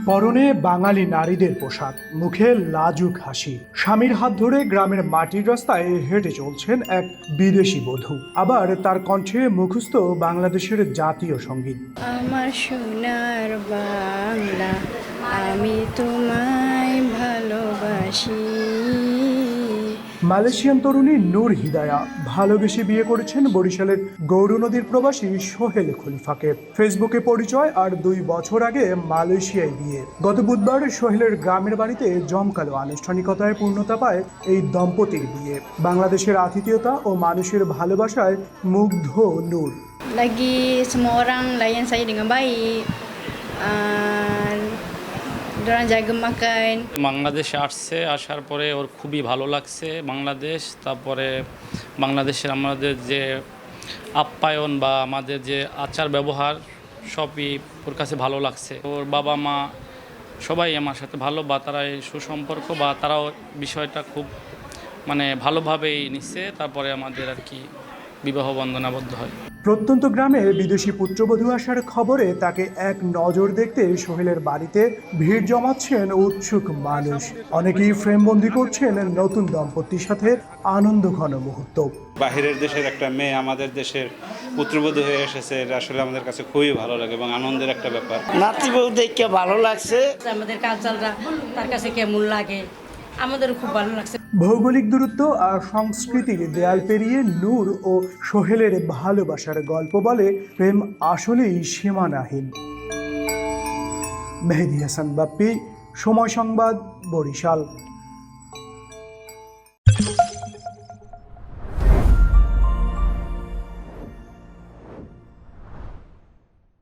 পরনে বাঙালি নারীদের পোশাক, মুখে লাজুক হাসি। স্বামীর হাত ধরে গ্রামের মাটির রাস্তায় হেঁটে চলছেন এক বিদেশি বধূ। আবার তার কণ্ঠে মুখস্থ বাংলাদেশের জাতীয় সঙ্গীত। আমার সোনার বাংলা, আমি তোমায় ভালোবাসি। মালয়েশিয়ান তরুণী নূর হিদায়া ভালোবেসে বিয়ে করেছেন বরিশালের গৌরনদীর প্রবাসী সোহেল খলিফাকে। ফেসবুকে পরিচয় আর 2 বছর আগে মালয়েশিয়ায় বিয়ে। গত বুধবার সোহেলের গ্রামের বাড়িতে জমকালো আনুষ্ঠানিকতায় পূর্ণতা পায় এই দম্পতির বিয়ে। বাংলাদেশের আতিথেয়তা ও মানুষের ভালোবাসায় মুগ্ধ নূর। Lagi semua orang layan saya dengan baik. Diorang jaga makan. বাংলাদেশে আসার পরে ওর খুবই ভালো লাগছে বাংলাদেশ। তারপরে বাংলাদেশের আমাদের যে আপ্যায়ন বা আমাদের যে আচার ব্যবহার সবই ওর কাছে ভালো লাগছে। ওর বাবা মা সবাই আমার সাথে ভালো, বা তারা এই সুসম্পর্ক বা তারাও বিষয়টা খুব ভালোভাবেই নিচ্ছে। তারপরে আমাদের আর কি বিবাহ বন্ধনে আবদ্ধ হয়। প্রত্যন্ত গ্রামে বিদেশি পুত্রবধূ আসার খবরে তাকে এক নজর দেখতে সোহেলের বাড়িতে ভিড় জমাচ্ছেন উৎসুক মানুষ। অনেকেই ফ্রেমবন্দি করছেন নতুন দম্পতির সাথে আনন্দঘন মুহূর্ত। বাহিরের দেশের একটা মেয়ে আমাদের দেশের পুত্রবধূ হয়ে এসেছে, এটা আসলে আমাদের কাছে খুবই ভালো লাগে এবং আনন্দের একটা ব্যাপার। নাতি বউ দেখে ভালো লাগছে। আমাদের কালচারটা তার কাছে কেমন লাগে, আমাদের খুব ভালো লাগছে। ভৌগোলিক দূরত্ব আর সংস্কৃতির দেয়াল পেরিয়ে নূর ও সোহেলের ভালোবাসার গল্প বলে প্রেম আসলেই সীমানাহীন। মেহেদী হাসান বাপ্পি, সময় সংবাদ, বরিশাল।